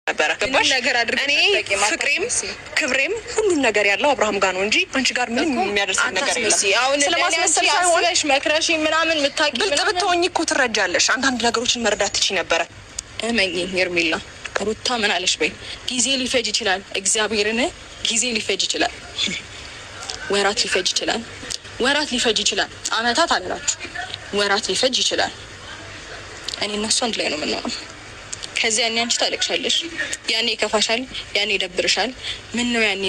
ነበር ገባሽ እኔ ፍቅሬም ክብሬም ሁሉም ነገር ያለው አብርሃም ጋር ነው እንጂ አንቺ ጋር ምንም የሚያደርስ ነገር የለም። ስለማስመሰል ሳይሆን መክረሽ ምናምን ምታቂ ብልጥ ብትሆኚ እኮ ትረጃለሽ። አንዳንድ ነገሮችን መረዳት ትችይ ነበረ። እመኚኝ ሄርሜላ ሩታ ምን አለሽ በይ። ጊዜ ሊፈጅ ይችላል፣ እግዚአብሔርን ጊዜ ሊፈጅ ይችላል፣ ወራት ሊፈጅ ይችላል፣ ወራት ሊፈጅ ይችላል። አመታት አላችሁ፣ ወራት ሊፈጅ ይችላል። እኔ እና እሱ አንድ ላይ ነው የምንሆነው። ከዚህ ያኔ አንቺ ታለቅሻለሽ፣ ያኔ ይከፋሻል፣ ያኔ ይደብርሻል። ምን ነው ያኔ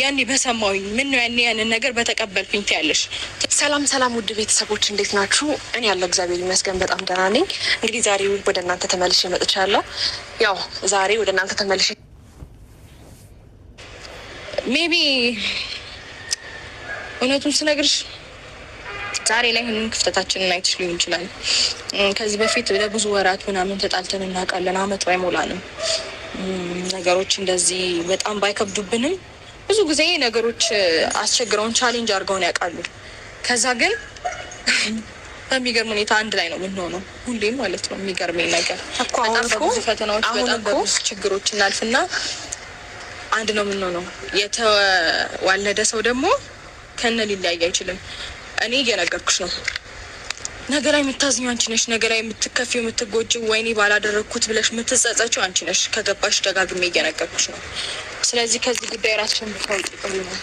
ያኔ በሰማሁኝ ምን ነው ያኔ ያንን ነገር በተቀበልኩኝ ትያለሽ። ሰላም ሰላም፣ ውድ ቤተሰቦች እንዴት ናችሁ? እኔ ያለው እግዚአብሔር ይመስገን በጣም ደህና ነኝ። እንግዲህ ዛሬ ወደ እናንተ ተመልሼ መጥቻለሁ። ያው ዛሬ ወደ እናንተ ተመልሼ ሜቢ እውነቱን ስነግርሽ ዛሬ ላይ ሁሉም ክፍተታችንን አይተሽ ሊሆን ይችላል። ከዚህ በፊት ለብዙ ወራት ምናምን ተጣልተን እናውቃለን። አመት ባይሞላንም ነገሮች እንደዚህ በጣም ባይከብዱብንም ብዙ ጊዜ ነገሮች አስቸግረውን ቻሌንጅ አድርገውን ያውቃሉ። ከዛ ግን በሚገርም ሁኔታ አንድ ላይ ነው የምንሆነው ሁሌም ማለት ነው። የሚገርመኝ ነገር በጣም ብዙ ፈተናዎች በጣም ብዙ ችግሮች እናልፍና አንድ ነው የምንሆነው። የተዋለደ ሰው ደግሞ ከነ ሊለያይ አይችልም። እኔ እየነገርኩሽ ነው። ነገ ላይ የምታዝኘው አንቺ ነሽ። ነገ ላይ የምትከፊው የምትጎጂው ወይኔ ባላደረግኩት ብለሽ የምትጸጸችው አንቺ ነሽ። ከገባሽ ደጋግሜ እየነገርኩሽ ነው። ስለዚህ ከዚህ ጉዳይ ራስሽን ብታውቂ ጥሩ ነው።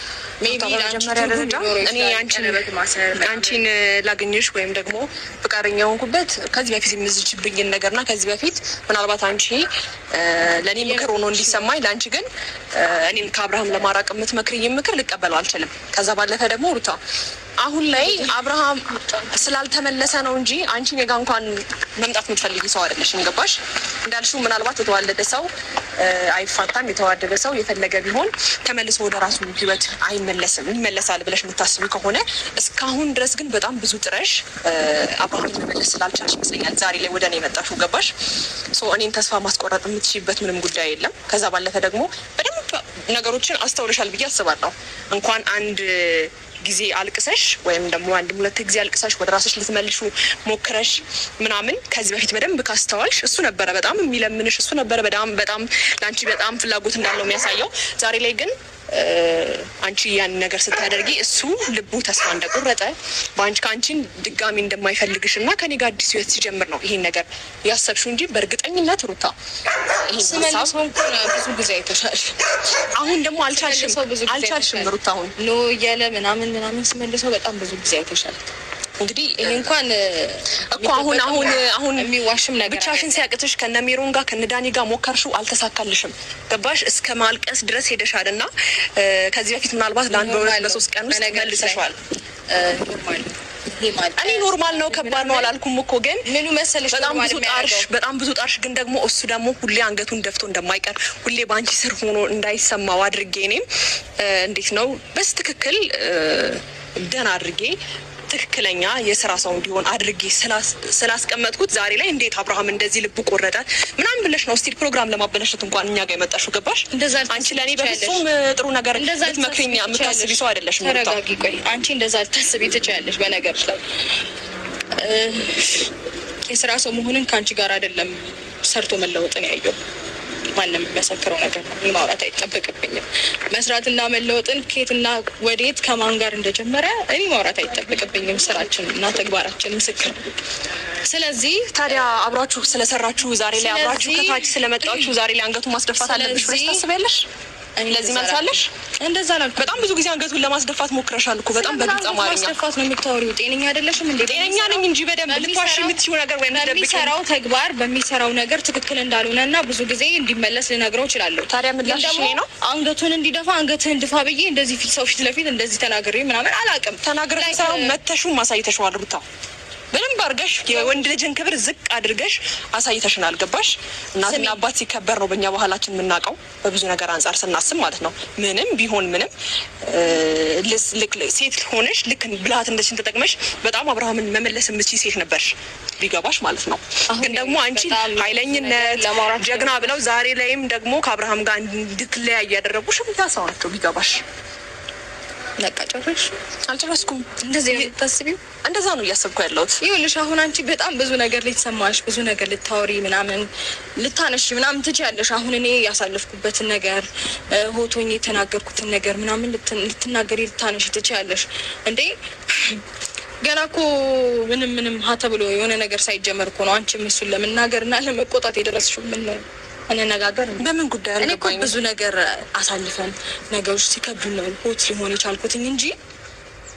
መጀመሪያ ደረጃ እኔ አንቺን ላገኘሽ ወይም ደግሞ ፍቃደኛ ሆንኩበት ከዚህ በፊት የምዝችብኝን ነገርና ከዚህ በፊት ምናልባት አንቺ ለእኔ ምክር ሆኖ እንዲሰማኝ ለአንቺ ግን እኔን ከአብርሃም ለማራቅ የምትመክርኝ ምክር ልቀበለው አልችልም። ከዛ ባለፈ ደግሞ ሩታ አሁን ላይ አብርሃም ስላልተመለሰ ነው እንጂ አንቺ ኔጋ እንኳን መምጣት የምትፈልጊ ሰው አይደለሽም። ገባሽ? እንዳልሽው ምናልባት የተዋለደ ሰው አይፋታም። የተዋደደ ሰው የፈለገ ቢሆን ተመልሶ ወደ ራሱ ህይወት አይመለስም። ይመለሳል ብለሽ የምታስቢ ከሆነ እስካሁን ድረስ ግን በጣም ብዙ ጥረሽ አብርሃም መመለስ ስላልቻልሽ ይመስለኛል ዛሬ ላይ ወደ እኔ የመጣሽው። ገባሽ? እኔን ተስፋ ማስቆረጥ የምትችይበት ምንም ጉዳይ የለም። ከዛ ባለፈ ደግሞ በደንብ ነገሮችን አስተውለሻል ብዬ አስባለሁ። እንኳን አንድ ጊዜ አልቅሰሽ ወይም ደግሞ አንድ ሁለት ጊዜ አልቅሰሽ ወደ ራስሽ ልትመልሹ ሞክረሽ ምናምን ከዚህ በፊት በደንብ ካስተዋልሽ እሱ ነበረ በጣም የሚለምንሽ፣ እሱ ነበረ በጣም ለአንቺ በጣም ፍላጎት እንዳለው የሚያሳየው። ዛሬ ላይ ግን አንቺ ያን ነገር ስታደርጊ እሱ ልቡ ተስፋ እንደቆረጠ ከአንቺን ድጋሚ እንደማይፈልግሽ እና ከኔ ጋር አዲስ ህይወት ሲጀምር ነው ይሄን ነገር ያሰብሽው እንጂ በእርግጠኝነት ሩታ ብዙ ጊዜ አይተሻል። አሁን ደግሞ አልቻልሽም ሩታ አሁን ኖ እያለ ምናምን ስመልሰው በጣም ብዙ ጊዜ አይተሻል። እንግዲህ ይሄ እንኳን እኮ አሁን የሚዋሽም ነገር ብቻሽን ሲያቅትሽ ከነሜሮን ጋር ከነዳኒ ጋር ሞከርሽው፣ አልተሳካልሽም። ገባሽ? እስከ ማልቀስ ድረስ ሄደሻልና ከዚህ በፊት ምናልባት ለአንድ በሁለት በሶስት ቀን ውስጥ መልሰሻል። እኔ ኖርማል ነው ከባድ ነው አላልኩም እኮ ግን ምኑ መሰለሽ በጣም ብዙ ጣርሽ ግን ደግሞ እሱ ደግሞ ሁሌ አንገቱን ደፍቶ እንደማይቀር ሁሌ በአንቺ ስር ሆኖ እንዳይሰማው አድርጌ እኔም እንዴት ነው በስትክክል ደህና አድርጌ ትክክለኛ የስራ ሰው እንዲሆን አድርጌ ስላስቀመጥኩት ዛሬ ላይ እንዴት አብርሃም እንደዚህ ልቡ ቆረጣል ምናምን ብለሽ ነው ስቲል ፕሮግራም ለማበላሸት እንኳን እኛ ጋር የመጣሽው። ገባሽ? አንቺ ለኔ በፍጹም ጥሩ ነገር ልትመክሪኝ የምታስቢ ሰው አይደለሽም። ተረጋጊ። ቆይ አንቺ እንደዛ ልታስቢ ትችያለሽ። በነገርሽ ላይ የስራ ሰው መሆንን ከአንቺ ጋር አይደለም ሰርቶ መለወጥን ያየው ማንም የሚመሰክረው ነገር ነው። ማውራት አይጠበቅብኝም። መስራትና መለወጥን ከየትና ወዴት ከማን ጋር እንደጀመረ እኔ ማውራት አይጠበቅብኝም። ስራችን እና ተግባራችን ምስክር። ስለዚህ ታዲያ አብራችሁ ስለሰራችሁ ዛሬ ላይ አብራችሁ ከታች ስለመጣችሁ ዛሬ ላይ አንገቱን ማስደፋት አለብሽ ብለሽ ታስቢያለሽ? ለዚህ መልሳለሽ? እንደዛ ነው። በጣም ብዙ ጊዜ አንገቱን ለማስደፋት ሞክረሻል እኮ በጣም በግልጽ አማርኛ። ማስደፋት ነው የምታወሪው? ጤነኛ አይደለሽም እንዴ? ጤነኛ ነኝ እንጂ በደንብ ልትዋሽ የምትችይው ነገር ወይ በሚሰራው ተግባር በሚሰራው ነገር ትክክል እንዳልሆነና ብዙ ጊዜ እንዲመለስ ልነግረው እችላለሁ። ታዲያ ምላሽ ይሄ ነው? አንገቱን እንዲደፋ አንገትህን ድፋ ብዬ እንደዚህ ሰው ፊት ለፊት እንደዚህ ተናግሬ ምናምን አላውቅም። ተናግረሽ ሳይሆን መተሹ ማሳይተሽዋል ሩታ። በደንብ አድርገሽ የወንድ ልጅን ክብር ዝቅ አድርገሽ አሳይተሽናል። ገባሽ? እናትና አባት ሲከበር ነው በእኛ ባህላችን የምናውቀው በብዙ ነገር አንጻር ስናስብ ማለት ነው። ምንም ቢሆን ምንም ሴት ሆነሽ ልክ ብልሃት እንደሽን ተጠቅመሽ በጣም አብርሃምን መመለስ የምትችይ ሴት ነበርሽ ቢገባሽ ማለት ነው። ግን ደግሞ አንቺ ኃይለኝነት ጀግና ብለው ዛሬ ላይም ደግሞ ከአብርሃም ጋር እንድትለያይ ያደረጉሽ ምታሳዋቸው ቢገባሽ በቃ ጨርሽ? አልጨረስኩም። እንደዚህ ነው የምታስቢው? እንደዛ ነው እያሰብኩ ያለሁት። ይኸውልሽ አሁን አንቺ በጣም ብዙ ነገር ልትሰማሽ፣ ብዙ ነገር ልታወሪ ምናምን ልታነሺ ምናምን ትችያለሽ። አሁን እኔ ያሳለፍኩበትን ነገር ሆቶኝ የተናገርኩትን ነገር ምናምን ልትናገሪ ልታነሺ ትችያለሽ እንዴ። ገና እኮ ምንም ሀተ ብሎ የሆነ ነገር ሳይጀመር እኮ ነው አንቺም እሱን ለመናገር እና ለመቆጣት የደረስሽው። ምን ነው እንነጋገር። በምን ጉዳይ? እኔ እኮ ብዙ ነገር አሳልፈን ነገሮች ሲከብዱ ነው ሆት ሊሆን የቻልኩትኝ እንጂ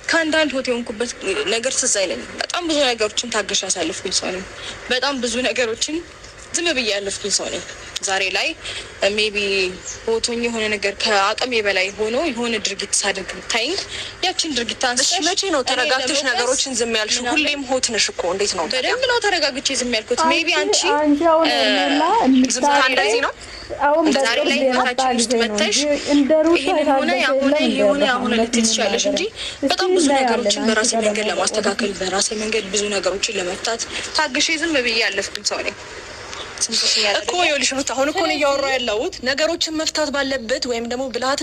ከአንዳንድ ሆት የሆንኩበት ነገር ትዝ አይለኝም። በጣም ብዙ ነገሮችን ታገሽ ያሳልፍኩኝ ሰው ነኝ። በጣም ብዙ ነገሮችን ዝም ብዬ ያለፍኩኝ ሰው ነኝ። ዛሬ ላይ ሜቢ ሆቶኝ የሆነ ነገር ከአቅሜ በላይ ሆኖ የሆነ ድርጊት ሳደርግ ብታይኝ ያችን ድርጊት አንስተሽ መቼ ነው ተረጋግተሽ ነገሮችን ዝም ያልሽው? ሁሌም ሆት ነሽ እኮ። እንዴት ነው? በደንብ ነው ተረጋግቼ ዝም ያልኩት። ሜቢ አንቺ እንደዚህ ነው ዛሬ ላይ ታችን ውስጥ መጥተሽ ይሄንን ሆነ ያሁን ልትይ ትችያለሽ እንጂ በጣም ብዙ ነገሮችን በራሴ መንገድ ለማስተካከል በራሴ መንገድ ብዙ ነገሮችን ለመፍታት ታግሼ ዝም ብዬ ያለፍኩኝ ሰው ነኝ እኮ። ይኸውልሽ ሩት፣ አሁን እኮ ነው እያወራሁ ያለሁት ነገሮችን መፍታት ባለበት ወይም ደግሞ ብልሃት